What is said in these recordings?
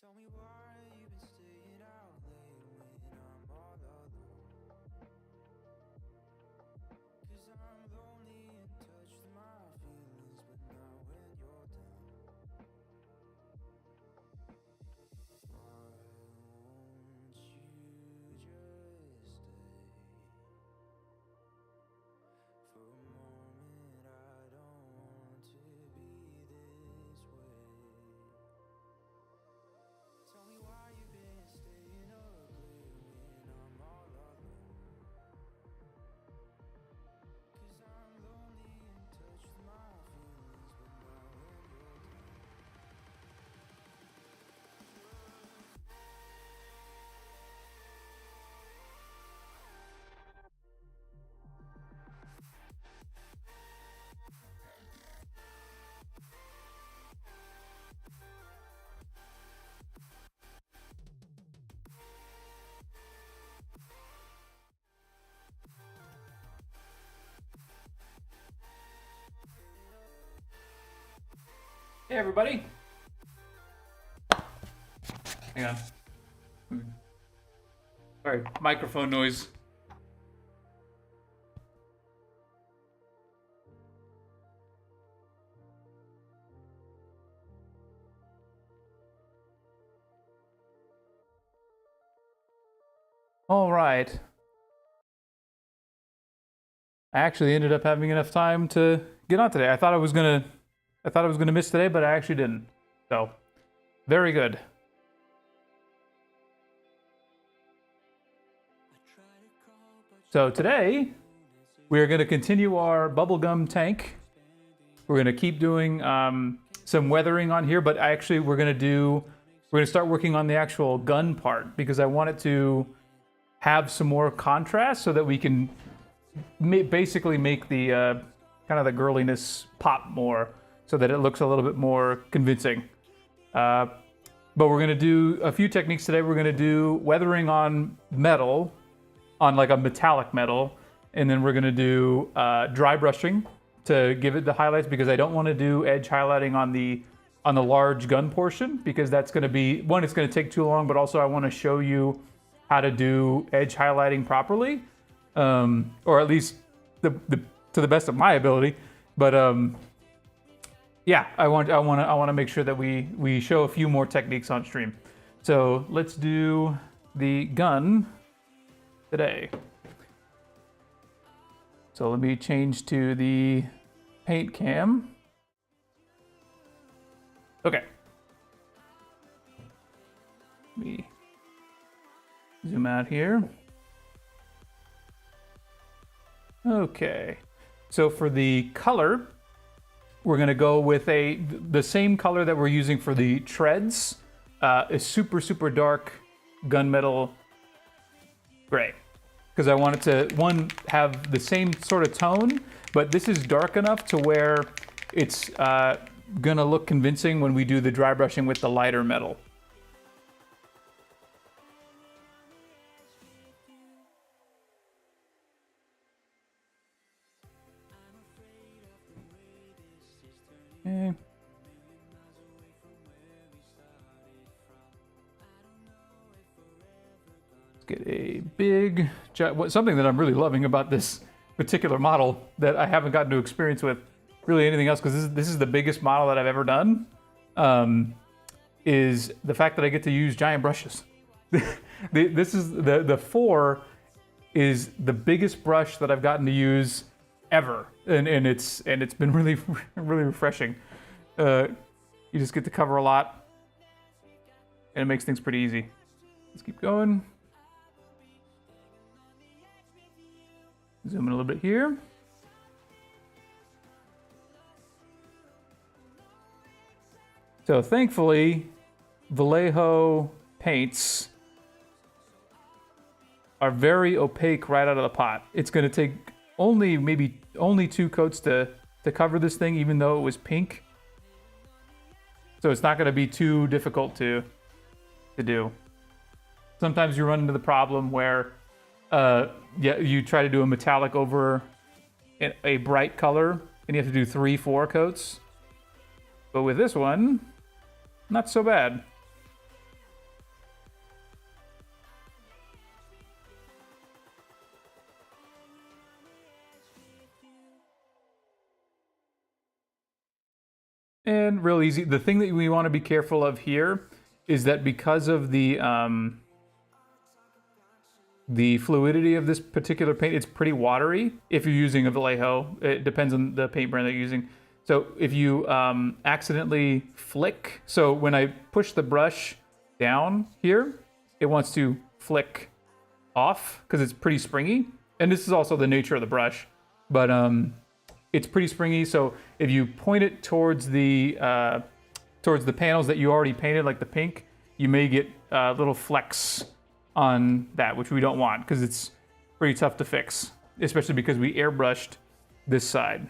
Tell me why you've been staying out late when I'm all alone. 'Cause I'm lonely in touch with my feelings, but not when you're down. Why won't you just stay? For a moment I don't want to be this way. Tell me why you've been staying up late when I'm all alone. 'Cause I'm lonely in touch with my feelings, but not when you're down. Hey everybody! Hang on. Sorry, microphone noise. All right. I actually ended up having enough time to get on today. I thought I was gonna miss today, but I actually didn't. So, very good. So today, we are going to continue our bubblegum tank. We're going to keep doing some weathering on here, but actually we're going to start working on the actual gun part because I want it to have some more contrast so that we can basically make the kind of the girliness pop more so that it looks a little bit more convincing. But we're going to do a few techniques today. We're going to do weathering on metal, on like a metallic metal, and then we're going to do dry brushing to give it the highlights because I don't want to do edge highlighting on the large gun portion because that's going to be, one, it's going to take too long, but also I want to show you how to do edge highlighting properly, or at least to the best of my ability. But yeah, I want to make sure that we show a few more techniques on stream. So let's do the gun today. So let me change to the paint cam. Okay. Let me zoom out here. Okay. So for the color, we're going to go with the same color that we're using for the treads, a super, super dark gunmetal gray. Because I want it to, one, have the same sort of tone, but this is dark enough to where it's going to look convincing when we do the dry brushing with the lighter metal. Okay. Let's get a big, something that I'm really loving about this particular model that I haven't gotten to experience with really anything else, because this is the biggest model that I've ever done, is the fact that I get to use giant brushes. This is the 4 is the biggest brush that I've gotten to use ever, and it's been really really refreshing. You just get to cover a lot, and it makes things pretty easy. Let's keep going. Zoom in a little bit here. So thankfully, Vallejo paints are very opaque right out of the pot. It's going to take maybe only 2 coats to cover this thing, even though it was pink. So it's not going to be too difficult to do. Sometimes you run into the problem where you try to do a metallic over a bright color, and you have to do 3-4 coats. But with this one, not so bad. And real easy. The thing that we want to be careful of here is that because of the fluidity of this particular paint, it's pretty watery if you're using a Vallejo. It depends on the paint brand that you're using. So if you accidentally flick, so when I push the brush down here, it wants to flick off because it's pretty springy. And this is also the nature of the brush, but it's pretty springy. So if you point it towards the panels that you already painted, like the pink, you may get little flecks on that, which we don't want because it's pretty tough to fix, especially because we airbrushed this side.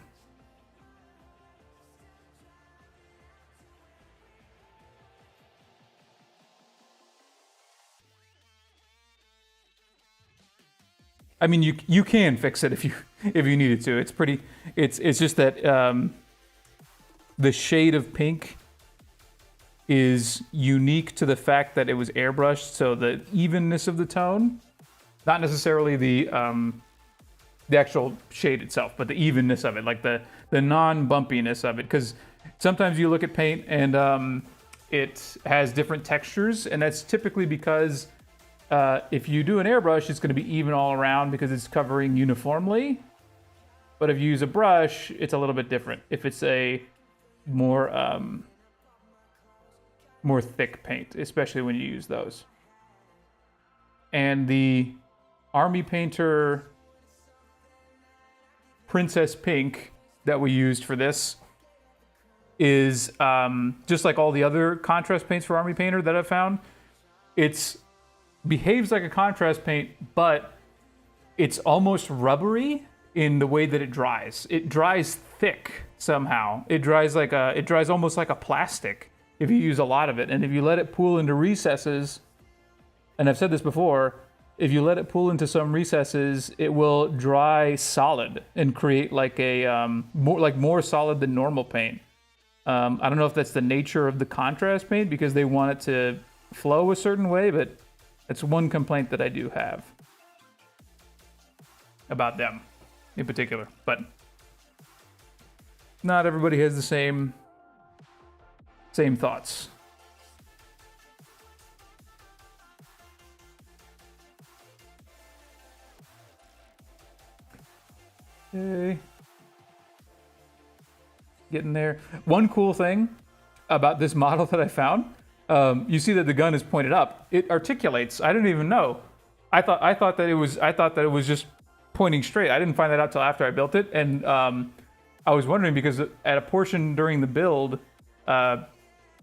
I mean, you can fix it if you needed to. It's pretty. It's just that the shade of pink is unique to the fact that it was airbrushed. So the evenness of the tone, not necessarily the actual shade itself, but the evenness of it, like the non-bumpiness of it. Because sometimes you look at paint and it has different textures, and that's typically because if you do an airbrush, it's going to be even all around because it's covering uniformly. But if you use a brush, it's a little bit different. If it's a more thick paint, especially when you use those. And the Army Painter Princess Pink that we used for this is just like all the other contrast paints for Army Painter that I've found. It's behaves like a contrast paint, but it's almost rubbery in the way that it dries. It dries thick somehow. It dries almost like a plastic if you use a lot of it. And if you let it pool into recesses, and I've said this before, if you let it pool into some recesses, it will dry solid and create like a more solid than normal paint. I don't know if that's the nature of the contrast paint because they want it to flow a certain way, but that's one complaint that I do have about them in particular. But not everybody has the same thoughts. Okay. Getting there. One cool thing about this model that I found, you see that the gun is pointed up. It articulates. I didn't even know. I thought that it was just pointing straight. I didn't find that out till after I built it, and I was wondering because at a portion during the build,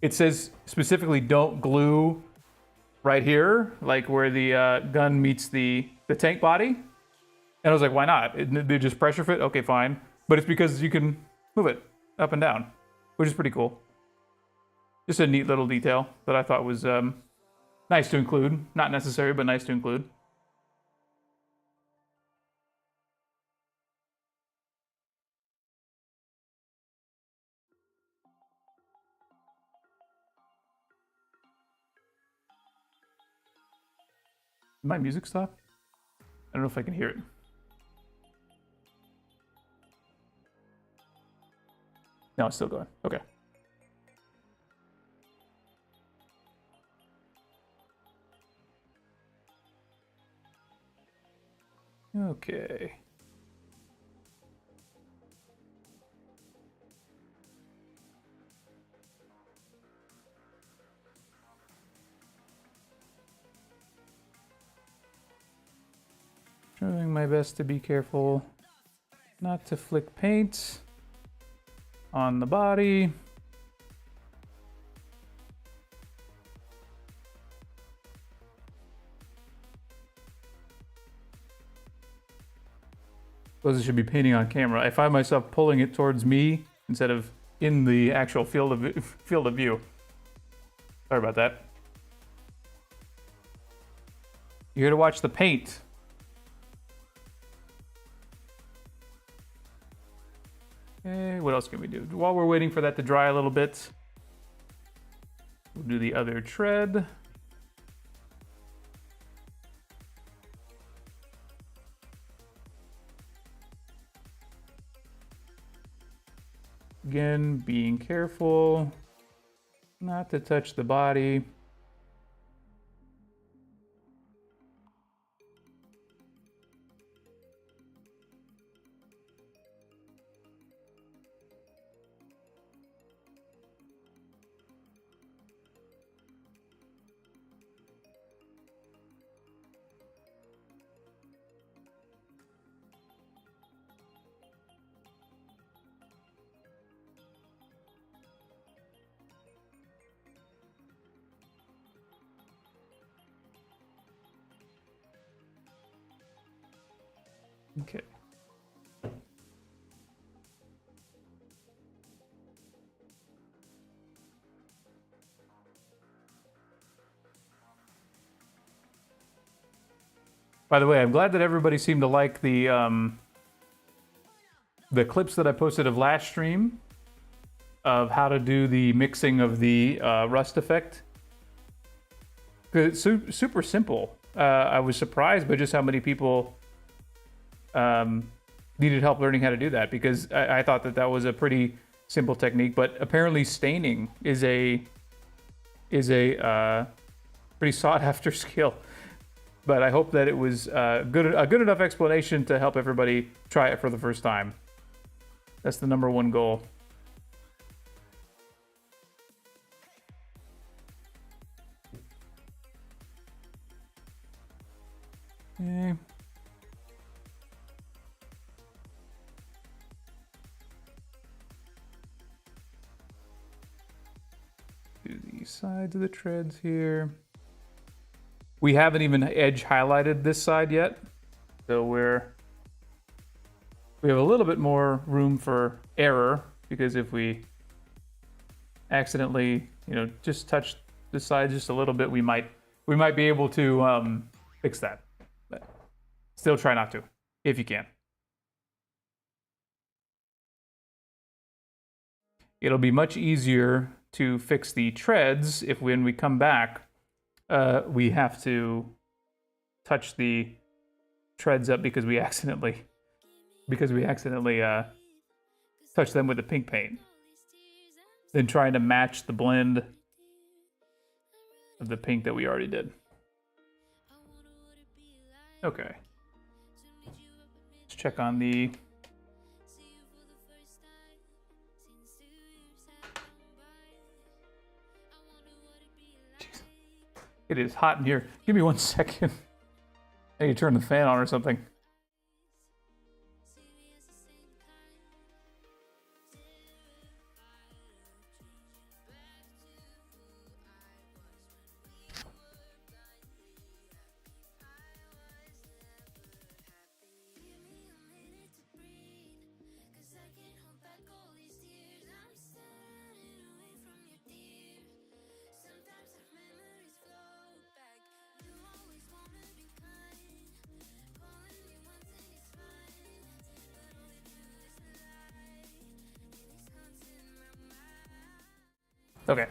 it says specifically don't glue right here, like where the gun meets the tank body. And I was like, why not? They just pressure fit? Okay, fine. But it's because you can move it up and down, which is pretty cool. Just a neat little detail that I thought was nice to include. Not necessary, but nice to include. Did my music stop? I don't know if I can hear it. No, it's still going. Okay. Okay. Trying my best to be careful not to flick paint on the body. Suppose I should be painting on camera. I find myself pulling it towards me instead of in the actual field of view. Sorry about that. You're here to watch the paint. Okay, what else can we do? While we're waiting for that to dry a little bit, we'll do the other tread. again, being careful not to touch the body. Okay. By the way, I'm glad that everybody seemed to like the clips that I posted of last stream of how to do the mixing of the rust effect. It's super simple. I was surprised by just how many people needed help learning how to do that, because I thought that that was a pretty simple technique. But apparently, staining is a pretty sought after skill. But I hope that it was a good enough explanation to help everybody try it for the first time. That's the #1 goal. Okay. Do the sides of the treads here. We haven't even edge highlighted this side yet, so we have a little bit more room for error, because if we accidentally, just touch the side just a little bit, we might be able to fix that. But still try not to, if you can. It'll be much easier to fix the treads if when we come back, we have to touch the treads up because we accidentally touch them with the pink paint. Then trying to match the blend of the pink that we already did. Okay. Let's check on the... Jeez. It is hot in here. Give me 1 second. I need to turn the fan on or something. Okay.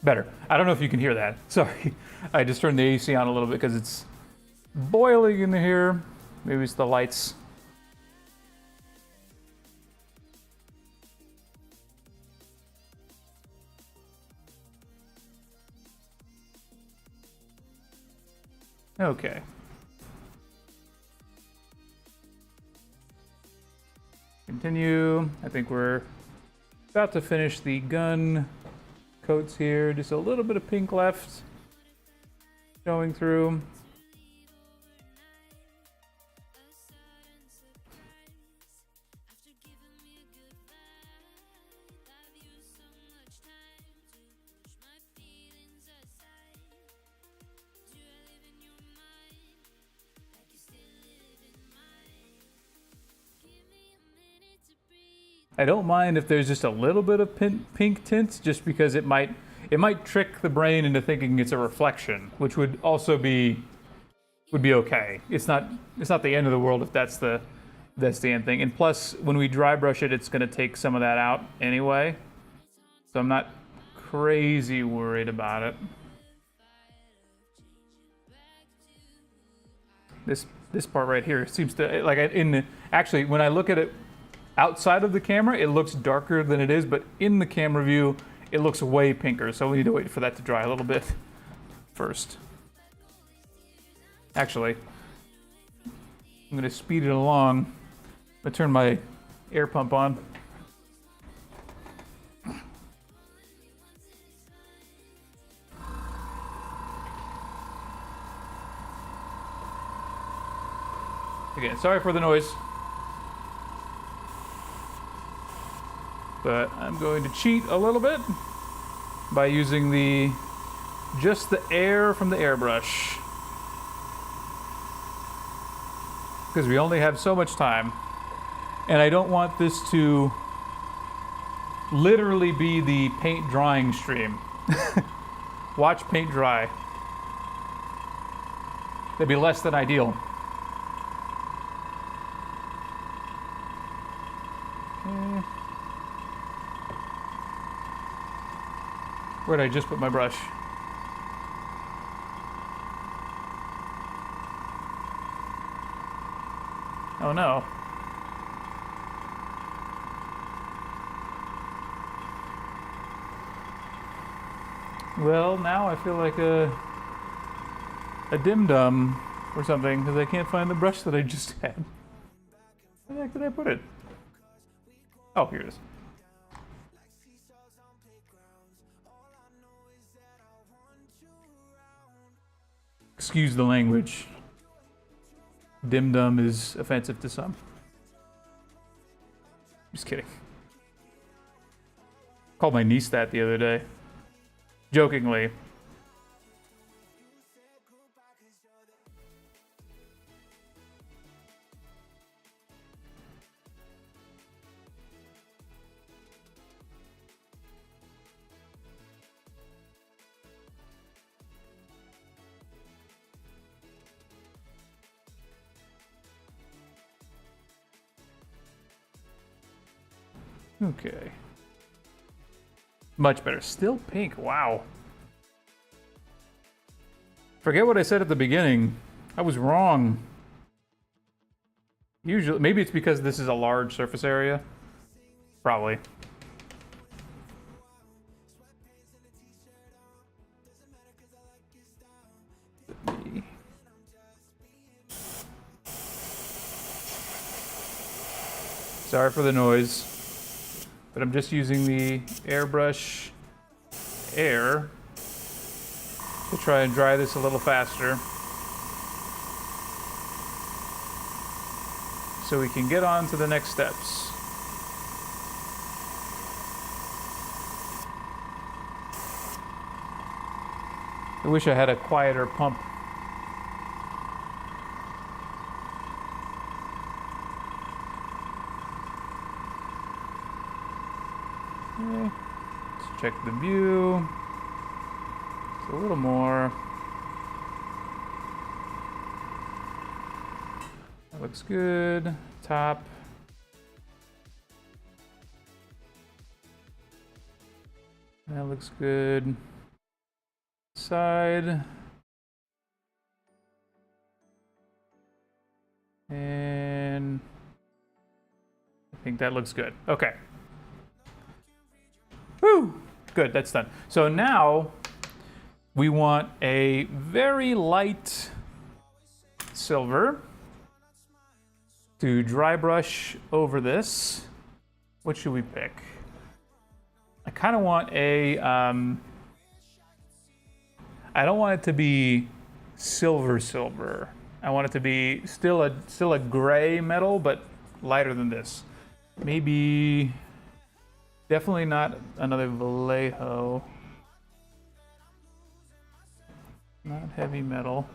Better. I don't know if you can hear that. Sorry. I just turned the AC on a little bit because it's boiling in here. Maybe it's the lights. Okay. Continue. I think we're about to finish the gun coats here. Just a little bit of pink left showing through. I don't mind if there's just a little bit of pink tints, just because it might trick the brain into thinking it's a reflection, which would also be okay. It's not the end of the world if that's the end thing. And plus, when we dry brush it, it's going to take some of that out anyway. So I'm not crazy worried about it. This part right here seems to, like, actually when I look at it outside of the camera, it looks darker than it is, but in the camera view, it looks way pinker. So we need to wait for that to dry a little bit first. Actually, I'm gonna speed it along. I'm gonna turn my air pump on. Again, sorry for the noise. But I'm going to cheat a little bit by using just the air from the airbrush. Because we only have so much time. And I don't want this to literally be the paint drying stream. Watch paint dry. That'd be less than ideal. Okay. Where did I just put my brush? Oh no. Well, now I feel like a dim-dum or something because I can't find the brush that I just had. Where the heck did I put it? Oh, here it is. Excuse the language. Dim-dum is offensive to some. Just kidding. Called my niece that the other day. Jokingly. Okay. Much better. Still pink. Wow. Forget what I said at the beginning. I was wrong. Usually, maybe it's because this is a large surface area. Probably. Sorry for the noise. But I'm just using the airbrush air to try and dry this a little faster. So we can get on to the next steps. I wish I had a quieter pump. Okay. Let's check the view. It's a little more. That looks good. Top. That looks good. Side. And I think that looks good. Okay. Woo! Good, that's done. So now we want a very light silver to dry brush over this. What should we pick? I kind of want a, I don't want it to be silver. I want it to be still a gray metal, but lighter than this. Maybe, definitely not another Vallejo. Not heavy metal.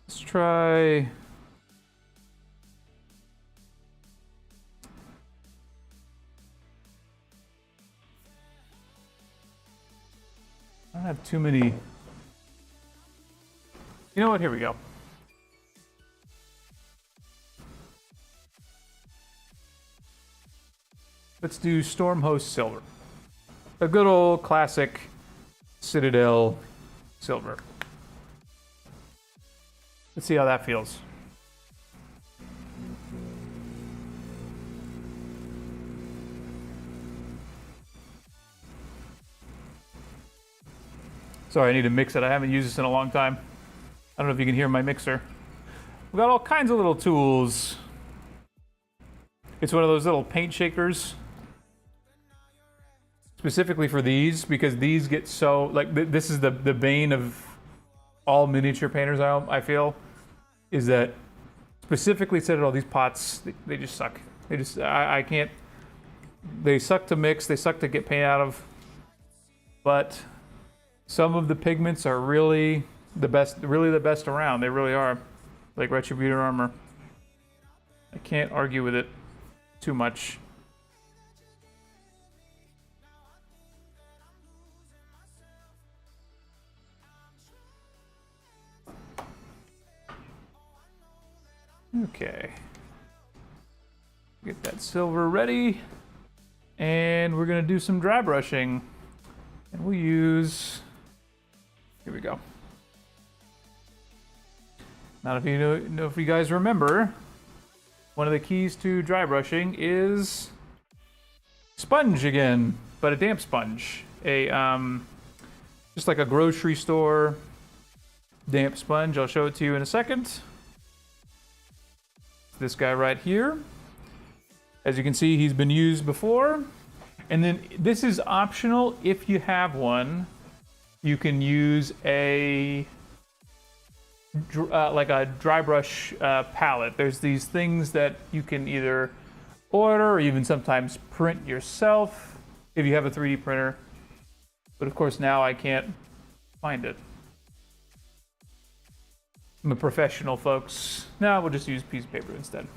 Let's try. I don't have too many. You know what? Here we go. Let's do Stormhost Silver. A good old classic Citadel silver. Let's see how that feels. Sorry, I need to mix it. I haven't used this in a long time. I don't know if you can hear my mixer. We've got all kinds of little tools. It's one of those little paint shakers. Specifically for these, because these get so, like, this is the bane of all miniature painters, I feel, is that specifically said all these pots, they just suck. They just, I can't, they suck to mix, they suck to get paint out of, but some of the pigments are really the best around. They really are, like Retributor Armor. I can't argue with it too much. Okay. Get that silver ready. And we're gonna do some dry brushing. And we'll use, here we go. Now, if you know if you guys remember, one of the keys to dry brushing is sponge again, but a damp sponge. Just like a grocery store damp sponge. I'll show it to you in a second. This guy right here. As you can see, he's been used before. And then this is optional if you have one. You can use a like a dry brush palette. There's these things that you can either order or even sometimes print yourself if you have a 3D printer. But of course now I can't find it. I'm a professional, folks. Now we'll just use piece of paper instead.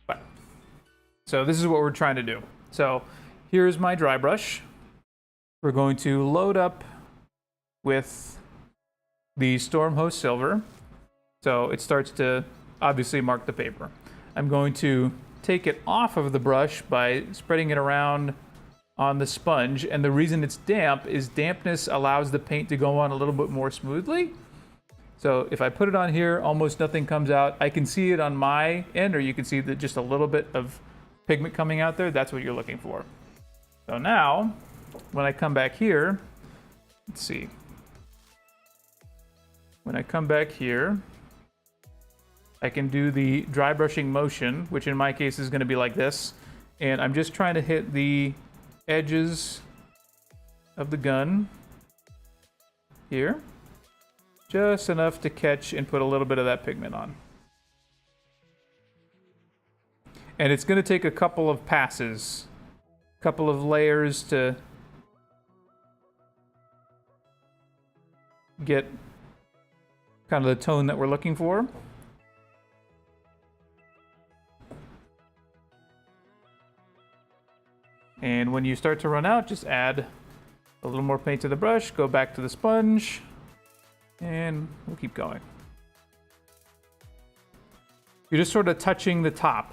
But, so this is what we're trying to do. So here's my dry brush. We're going to load up with the Stormhost Silver. So it starts to obviously mark the paper. I'm going to take it off of the brush by spreading it around on the sponge. And the reason it's damp is dampness allows the paint to go on a little bit more smoothly. So if I put it on here, almost nothing comes out. I can see it on my end, or you can see that just a little bit of pigment coming out there. That's what you're looking for. So now, when I come back here, let's see. When I come back here, I can do the dry brushing motion, which in my case is going to be like this. And I'm just trying to hit the edges of the gun here. Just enough to catch and put a little bit of that pigment on. And it's going to take a couple of passes, a couple of layers to get kind of the tone that we're looking for. And when you start to run out, just add a little more paint to the brush, go back to the sponge, and we'll keep going. You're just sort of touching the top.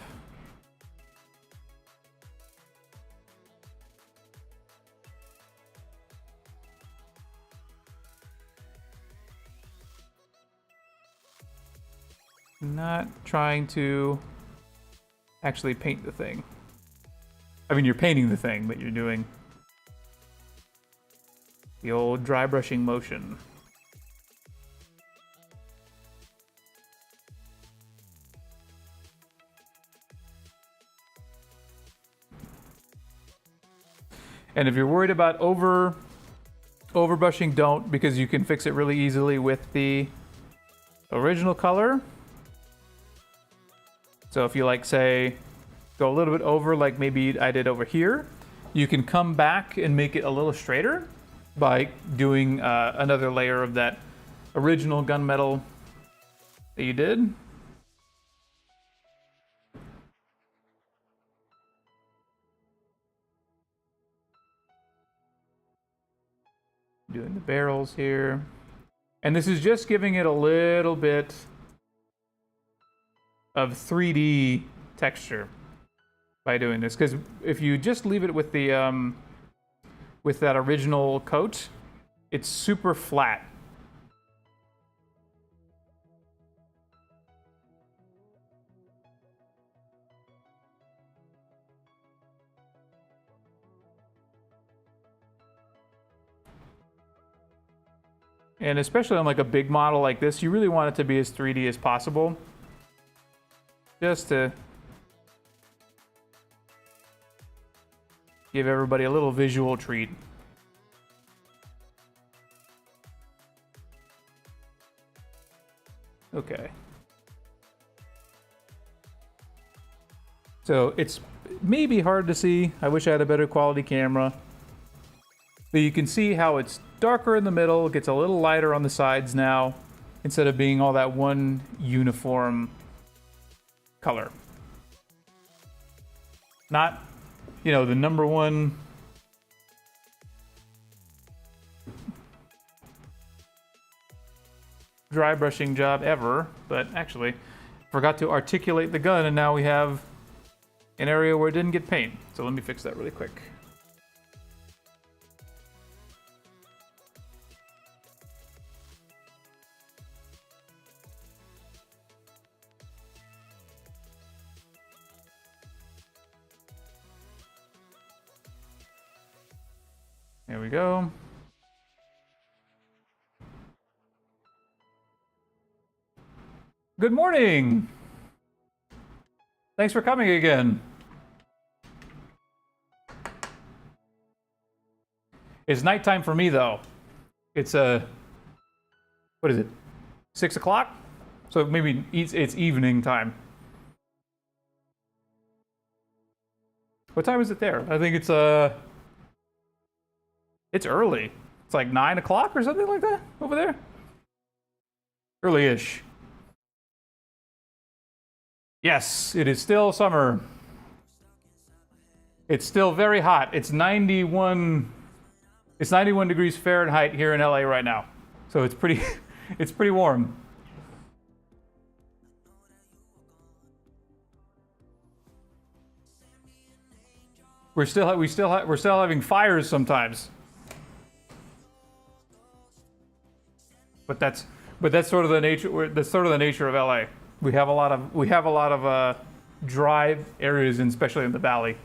Not trying to actually paint the thing. I mean, you're painting the thing, but you're doing the old dry brushing motion. And if you're worried about overbrushing, don't, because you can fix it really easily with the original color. So if you like, say, go a little bit over, like maybe I did over here, you can come back and make it a little straighter by doing another layer of that original gunmetal that you did. Doing the barrels here. And this is just giving it a little bit of 3D texture by doing this, because if you just leave it with the with that original coat, it's super flat. And especially on like a big model like this, you really want it to be as 3D as possible. Just to give everybody a little visual treat. Okay. So it's maybe hard to see. I wish I had a better quality camera. But you can see how it's darker in the middle, gets a little lighter on the sides now, instead of being all that one uniform color. Not, you know, the number one dry brushing job ever, but actually forgot to articulate the gun, and now we have an area where it didn't get paint. So let me fix that really quick. There we go. Good morning. Thanks for coming again. It's nighttime for me though. It's what is it? 6 o'clock? So maybe it's evening time. What time is it there? I think it's early. It's like 9 o'clock or something like that over there. Early-ish. Yes, it is still summer. It's still very hot. It's 91 degrees Fahrenheit here in LA right now. So it's pretty it's pretty warm. We're still having fires sometimes. But that's sort of the nature. That's sort of the nature of LA. We have a lot of dry areas, and especially in the valley.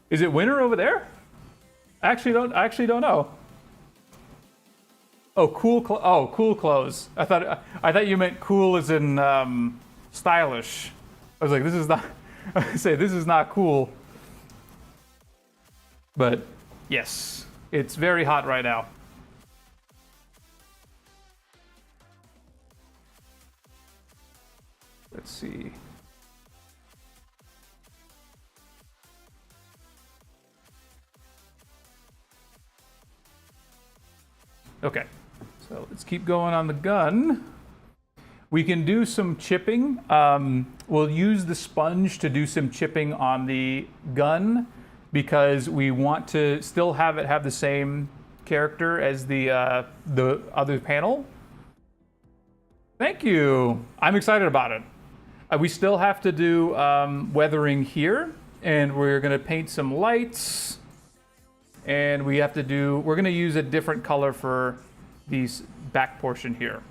Is it winter over there? I actually don't know. Oh, cool clothes. I thought you meant cool as in stylish. I was like, this is not. I say this is not cool. But yes, it's very hot right now. Let's see. Okay, so let's keep going on the gun. We can do some chipping. We'll use the sponge to do some chipping on the gun because we want to still have it have the same character as the other panel. Thank you. I'm excited about it. We still have to do weathering here, and we're going to paint some lights. And we're going to use a different color for these back portion here.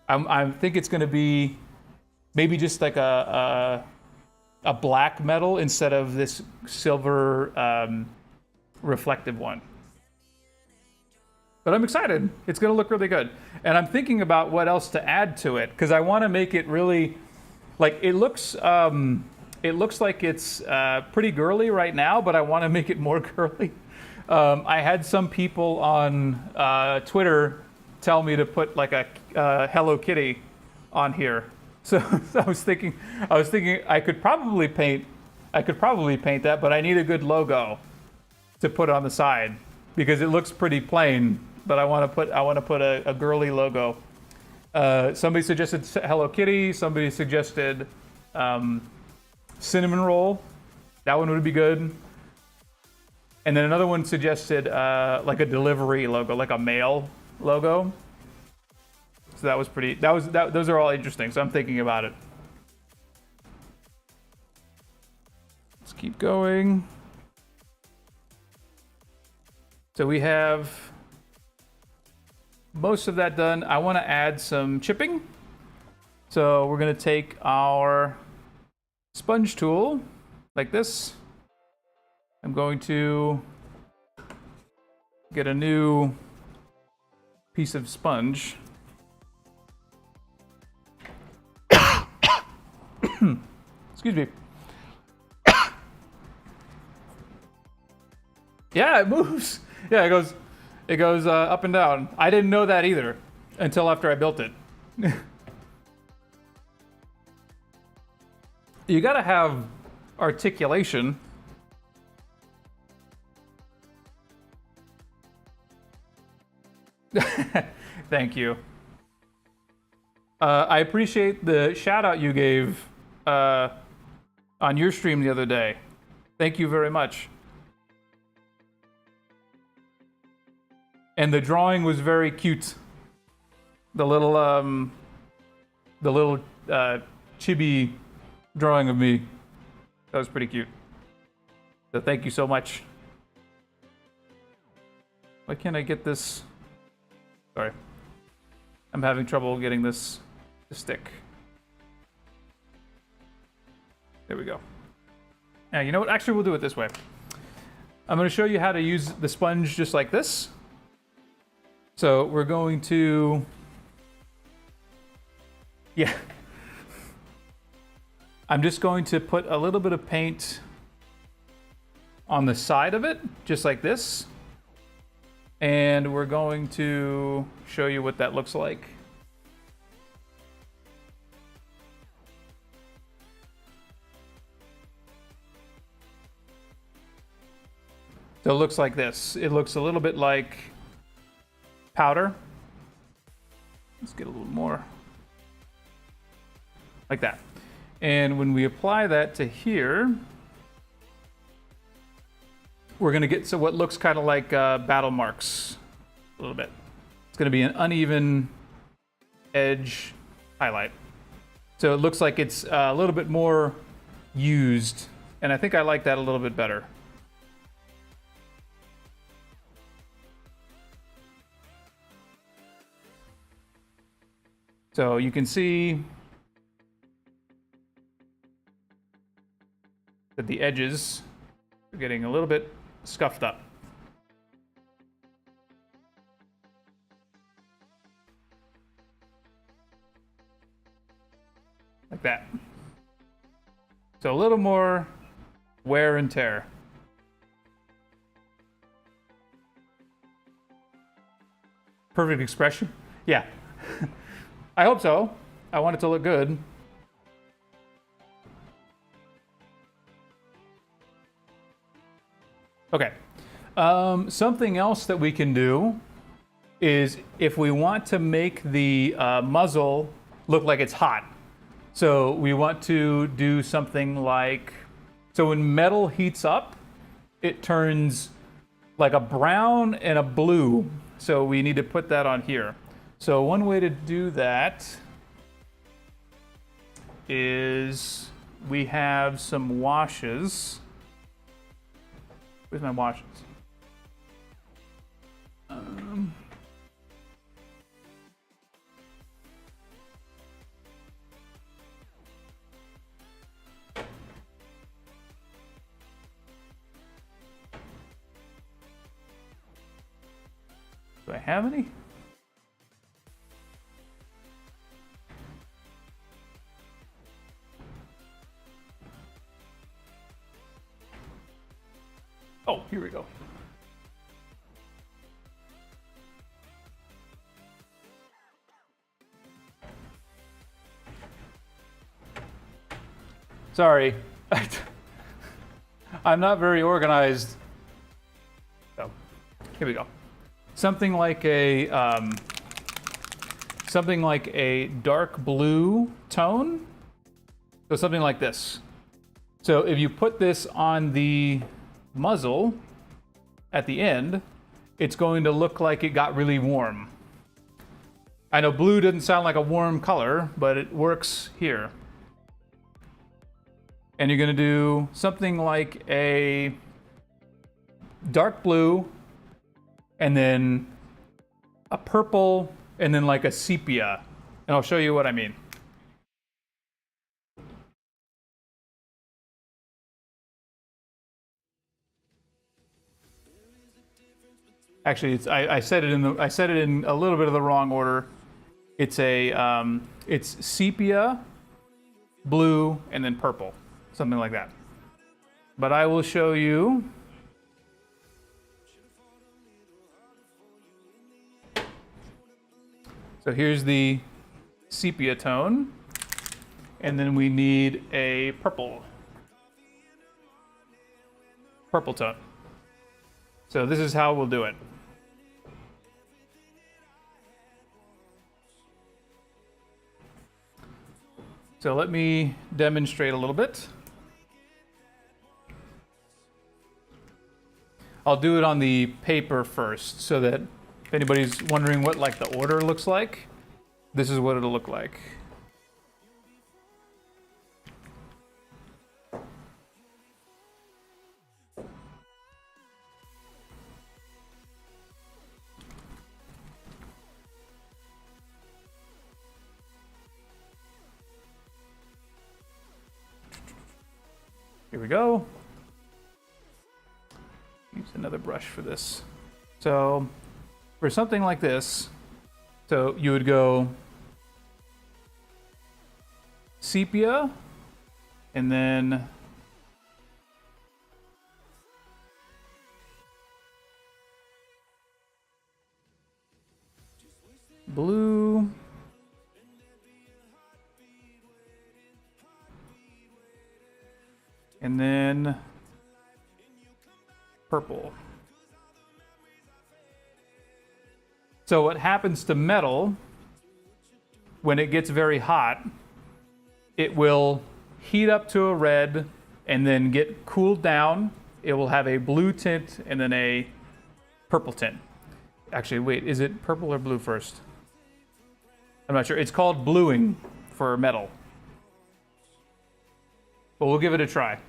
I think it's going to be maybe just like a black metal instead of this silver reflective one. But I'm excited. It's going to look really good. And I'm thinking about what else to add to it because I want to make it really, like it looks like it's pretty girly right now, but I want to make it more girly. I had some people on Twitter tell me to put like a Hello Kitty on here. So I was thinking I could probably paint that, but I need a good logo to put on the side because it looks pretty plain. But I want to put a girly logo. Somebody suggested Hello Kitty. Somebody suggested cinnamon roll. That one would be good. And then another one suggested like a delivery logo, like a mail logo. So that was pretty. Those are all interesting. So I'm thinking about it. Let's keep going. So we have most of that done. I want to add some chipping. So we're going to take our sponge tool like this. I'm going to get a new piece of sponge. Excuse me. Yeah, it moves. Yeah, it goes up and down. I didn't know that either until after I built it. You gotta have articulation. Thank you. I appreciate the shout out you gave on your stream the other day. Thank you very much. And the drawing was very cute. The little chibi drawing of me. That was pretty cute. So thank you so much. Why can't I get this? Sorry. I'm having trouble getting this to stick. There we go. Now, you know what? Actually, we'll do it this way. I'm going to show you how to use the sponge just like this. So we're going to... Yeah. I'm just going to put a little bit of paint on the side of it, just like this. And we're going to show you what that looks like. So it looks like this. It looks a little bit like powder. Let's get a little more. Like that. And when we apply that to here, we're going to get so what looks kind of like battle marks a little bit. It's going to be an uneven edge highlight. So it looks like it's a little bit more used, and I think I like that a little bit better. So you can see that the edges are getting a little bit scuffed up. Like that. So a little more wear and tear. Perfect expression? Yeah. I hope so. I want it to look good. Okay. Something else that we can do is if we want to make the muzzle look like it's hot. So we want to do something like, so when metal heats up, it turns like a brown and a blue. So we need to put that on here. So one way to do that is we have some washes. Where's my washes? Do I have any? Oh, here we go. Sorry. I'm not very organized. So, here we go. Something like a dark blue tone. So something like this. So if you put this on the muzzle at the end, it's going to look like it got really warm. I know blue doesn't sound like a warm color, but it works here. And you're going to do something like a dark blue, and then a purple, and then like a sepia. And I'll show you what I mean. Actually, I said it in a little bit of the wrong order. It's it's sepia, blue, and then purple, something like that. But I will show you. So here's the sepia tone, and then we need a purple tone. So this is how we'll do it. So let me demonstrate a little bit. I'll do it on the paper first, so that if anybody's wondering what like the order looks like, this is what it'll look like. Here we go. Use another brush for this. So for something like this, so you would go sepia, and then blue, and then purple. So what happens to metal when it gets very hot, it will heat up to a red and then get cooled down. It will have a blue tint and then a purple tint. Actually, wait, is it purple or blue first? I'm not sure. It's called bluing for metal. But we'll give it a try.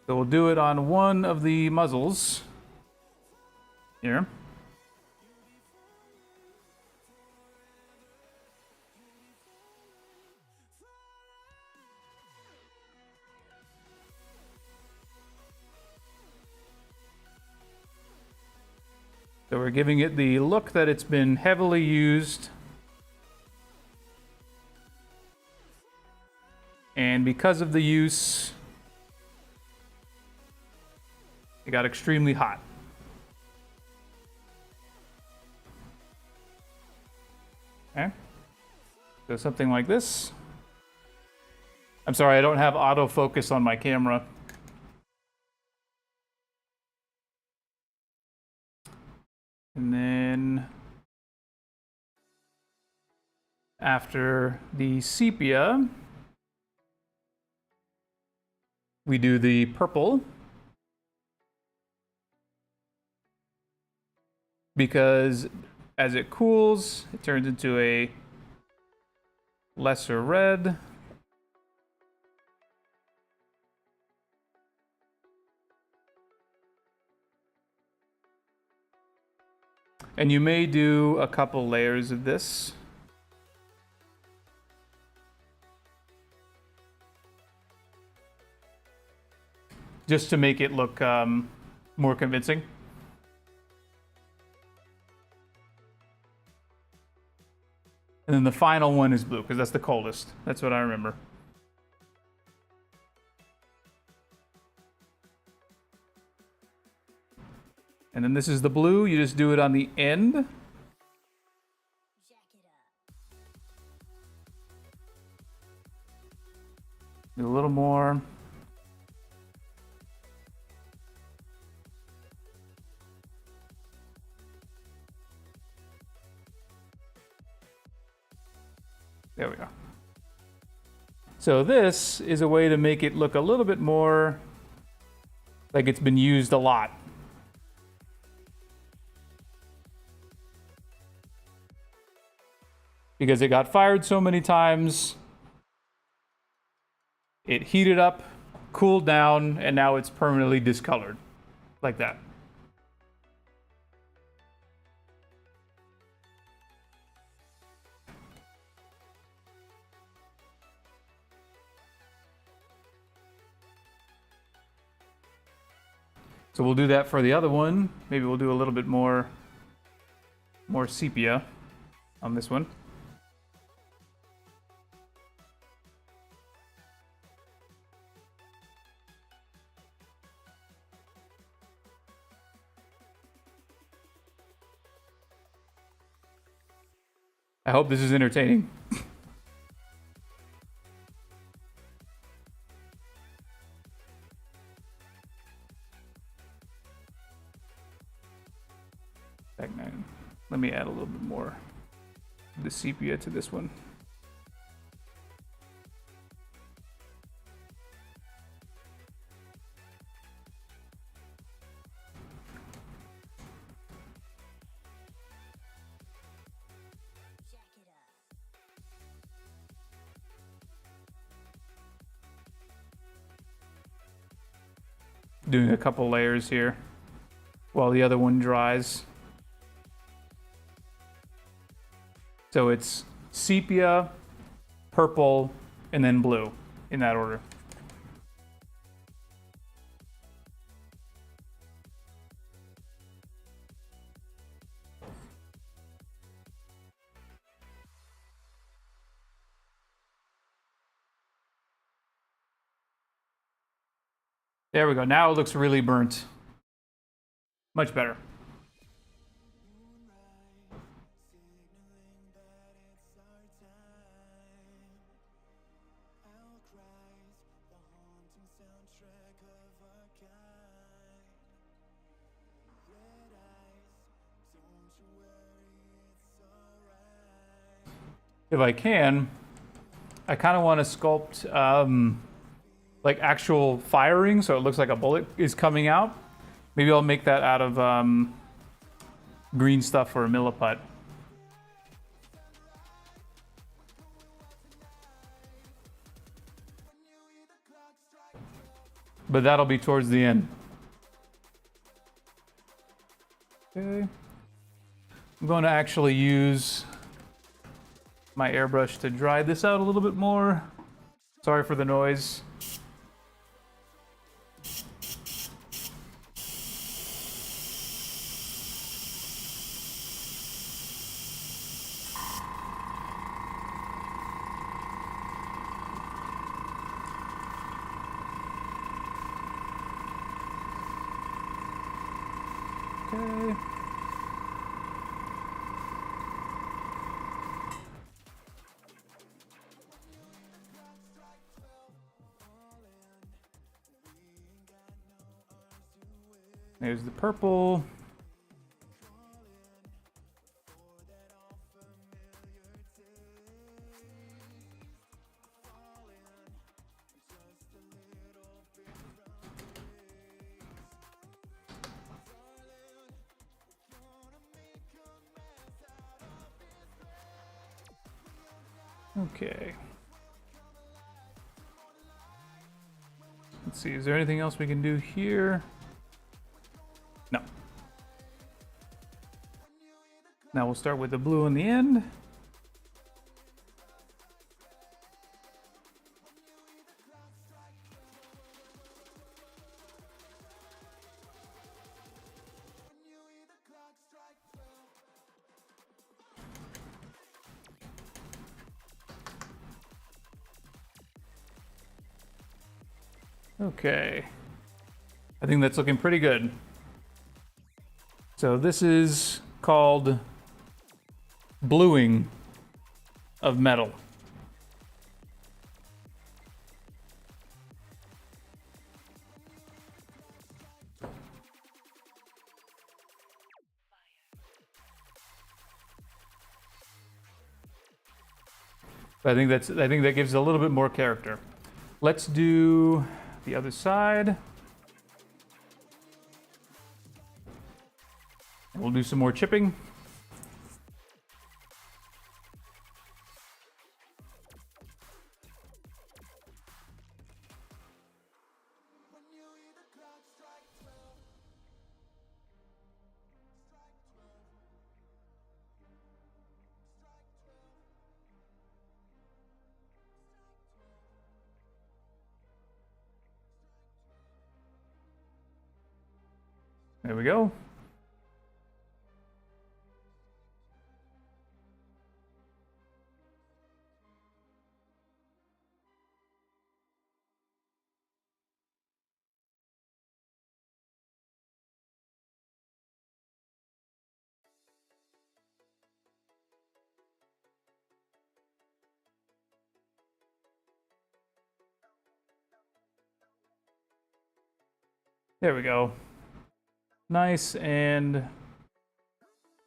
So we'll do it on one of the muzzles here. So we're giving it the look that it's been heavily used. And because of the use, it got extremely hot. Okay. So something like this. I'm sorry, I don't have autofocus on my camera. And then after the sepia, we do the purple. Because as it cools, it turns into a lesser red. And you may do a couple layers of this. Just to make it look more convincing. And then the final one is blue, because that's the coldest. That's what I remember. And then this is the blue. You just do it on the end. Do a little more. There we go. So this is a way to make it look a little bit more like it's been used a lot. Because it got fired so many times, it heated up, cooled down, and now it's permanently discolored, like that. So we'll do that for the other one. Maybe we'll do a little bit more sepia on this one. I hope this is entertaining. Let me add a little bit more of the sepia to this one. Doing a couple layers here while the other one dries. So it's sepia, purple, and then blue in that order. There we go. Now it looks really burnt. Much better. If I can, I kind of want to sculpt like actual firing, so it looks like a bullet is coming out. Maybe I'll make that out of green stuff for a milliput. But that'll be towards the end. Okay. I'm going to actually use my airbrush to dry this out a little bit more. Sorry for the noise. Okay. There's the purple. Okay. Let's see, is there anything else we can do here? No. Now we'll start with the blue in the end. Okay. I think that's looking pretty good. So this is called bluing of metal. I think that gives a little bit more character. Let's do the other side. We'll do some more chipping. There we go. There we go. Nice and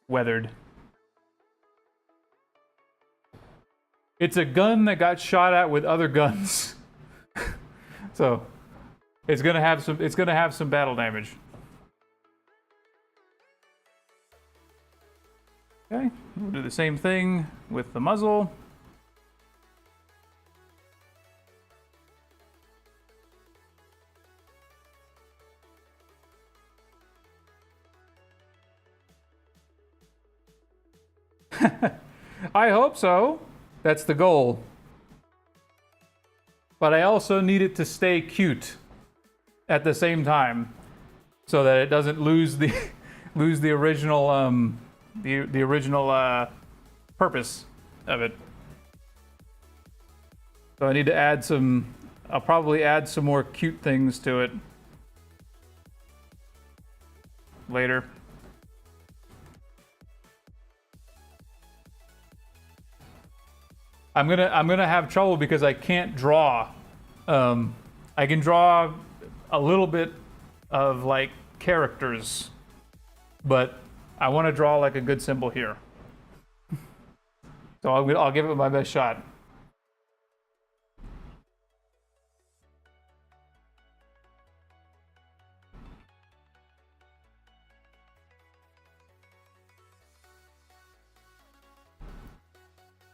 weathered. It's a gun that got shot at with other guns. So it's gonna have some battle damage. Okay, we'll do the same thing with the muzzle. I hope so. That's the goal. But I also need it to stay cute at the same time, so that it doesn't lose the the original the original purpose of it. So I need to add some. I'll probably add some more cute things to it later. I'm gonna have trouble because I can't draw. I can draw a little bit of like characters, but I want to draw like a good symbol here. So I'll give it my best shot.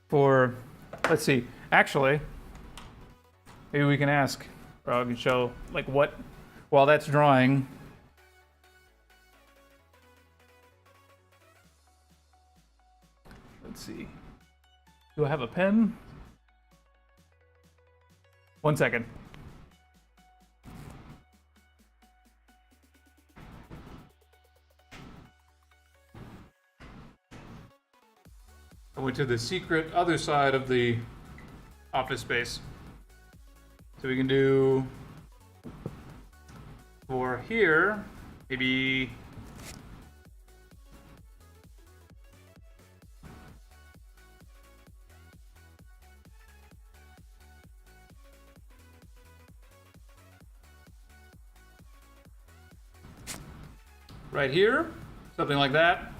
For, let's see, actually, maybe we can ask, or I can show, like, what, while that's drawing. Let's see. Do I have a pen? 1 second. I went to the secret other side of the office space. So we can do, for here, maybe right here, something like that,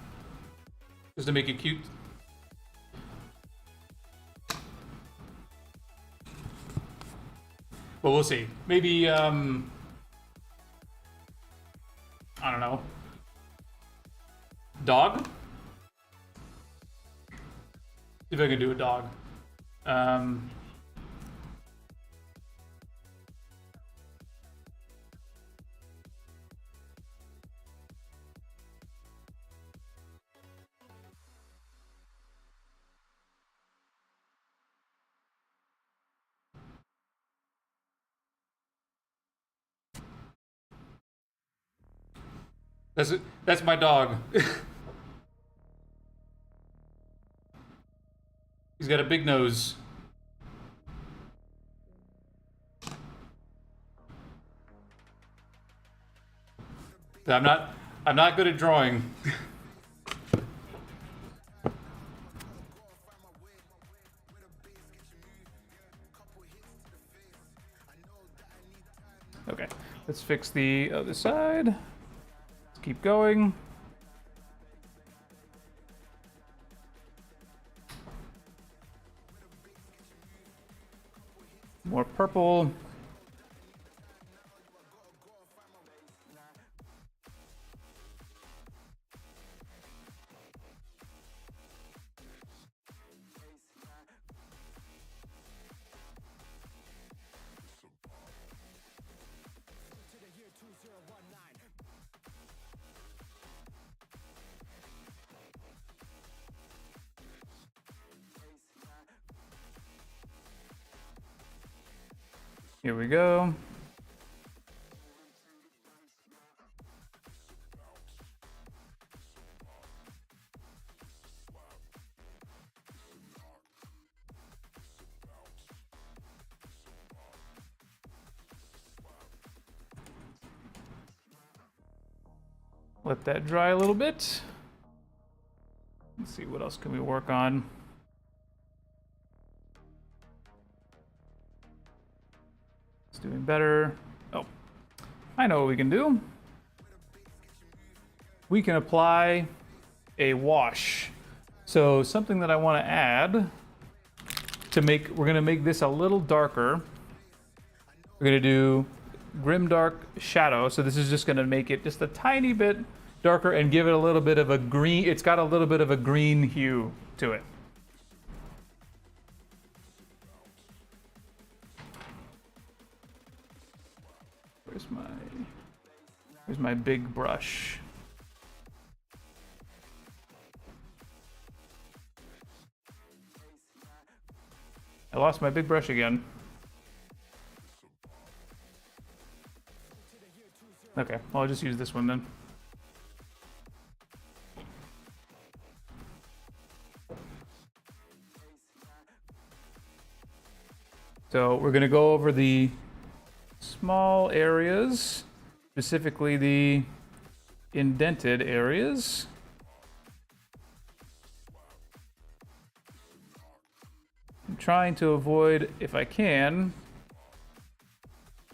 just to make it cute. But we'll see. Maybe, I don't know. Dog? See if I can do a dog. That's my dog. He's got a big nose. I'm not good at drawing. Okay, let's fix the other side. Let's keep going. More purple. Here we go. Let that dry a little bit. Let's see, what else can we work on? It's doing better. Oh, I know what we can do. We can apply a wash. So something that I want to add to make, we're gonna make this a little darker. We're gonna do Grimdark Shadow. So this is just gonna make it just a tiny bit darker and give it a little bit of a green, it's got a little bit of a green hue to it. Where's my big brush? I lost my big brush again. Okay, well, I'll just use this one then. So we're gonna go over the small areas, specifically the indented areas. I'm trying to avoid, if I can,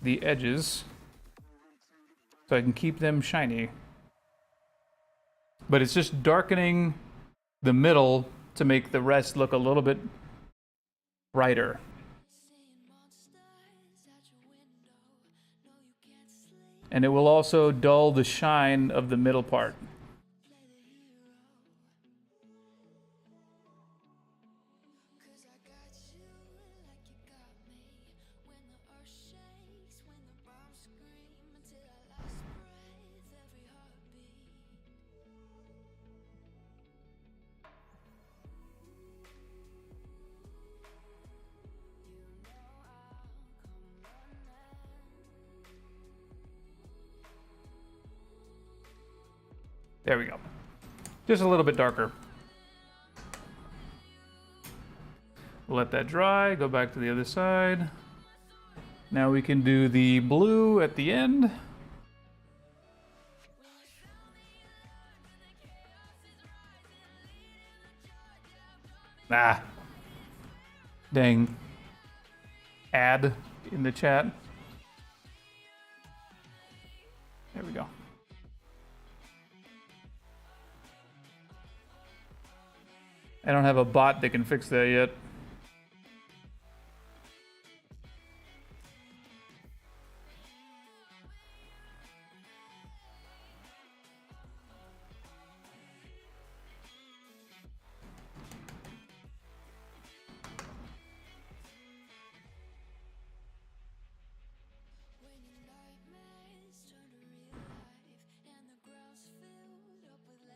the edges so I can keep them shiny. But it's just darkening the middle to make the rest look a little bit brighter. And it will also dull the shine of the middle part. There we go. Just a little bit darker. Let that dry, go back to the other side. Now we can do the blue at the end. Ah. Dang. Add in the chat. There we go. I don't have a bot that can fix that yet.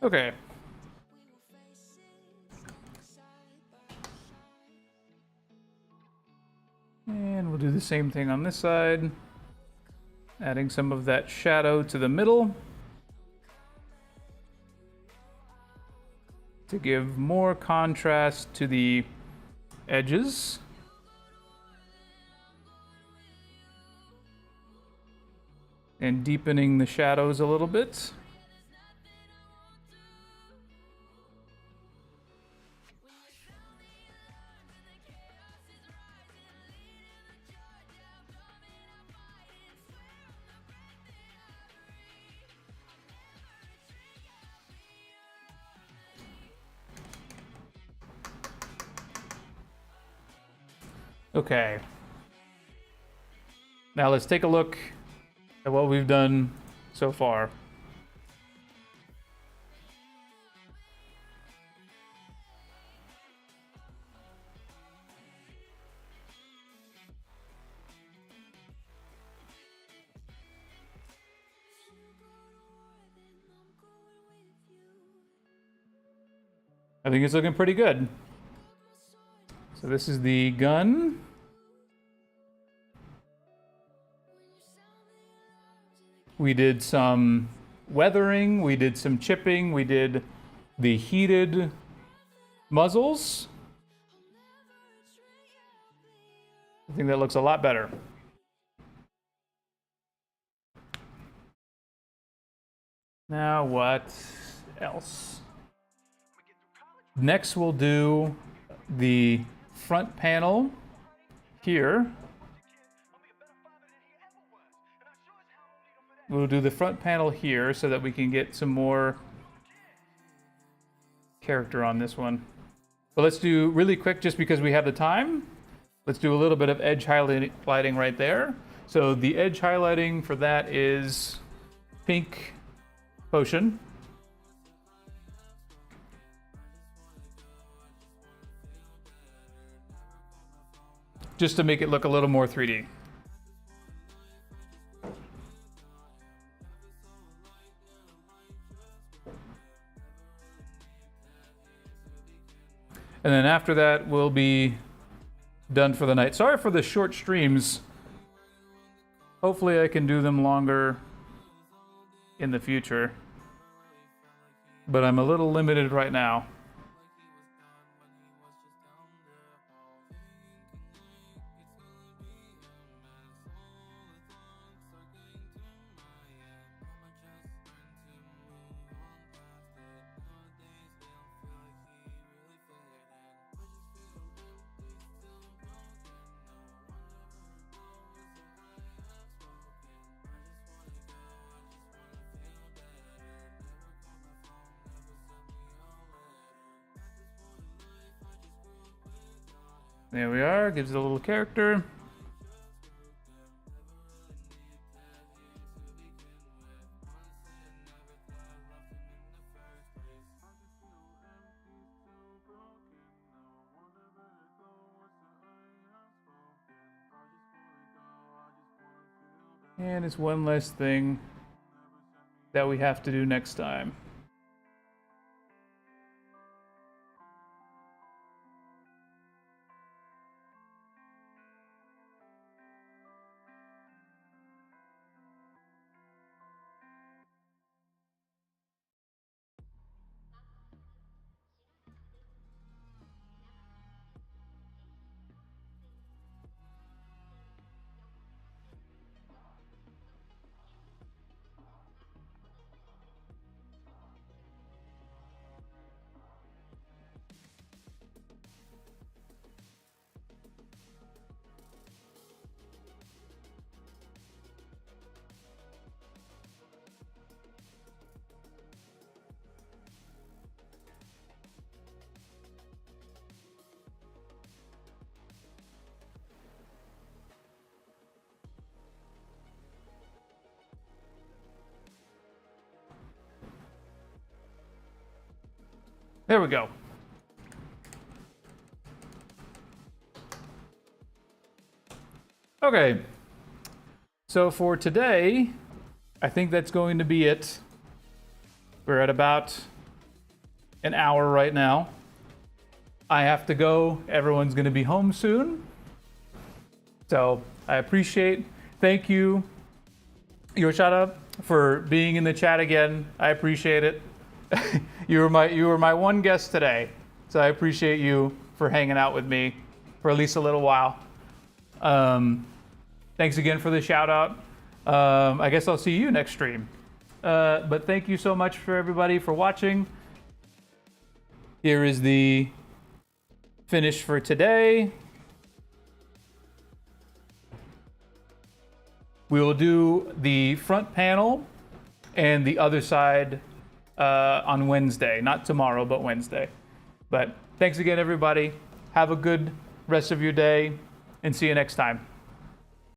Okay. And we'll do the same thing on this side. Adding some of that shadow to the middle to give more contrast to the edges. And deepening the shadows a little bit. Okay. Now let's take a look at what we've done so far. I think it's looking pretty good. So this is the gun. We did some weathering, we did some chipping, we did the heated muzzles. I think that looks a lot better. Now what else? Next we'll do the front panel here. We'll do the front panel here so that we can get some more character on this one. But let's do really quick, just because we have the time. Let's do a little bit of edge highlighting right there. So the edge highlighting for that is pink potion. Just to make it look a little more 3D. And then after that, we'll be done for the night. Sorry for the short streams. Hopefully I can do them longer in the future. But I'm a little limited right now. There we are, gives it a little character. And it's one less thing that we have to do next time. There we go. Okay, so for today, I think that's going to be it. We're at about an hour right now. I have to go. Everyone's going to be home soon. So I appreciate, thank you, Yoshada, for being in the chat again. I appreciate it. You were my one guest today, so I appreciate you for hanging out with me for at least a little while. Thanks again for the shout out. I guess I'll see you next stream. But thank you so much for everybody for watching. Here is the finish for today. We will do the front panel and the other side on Wednesday. Not tomorrow, but Wednesday. But thanks again, everybody. Have a good rest of your day, and see you next time.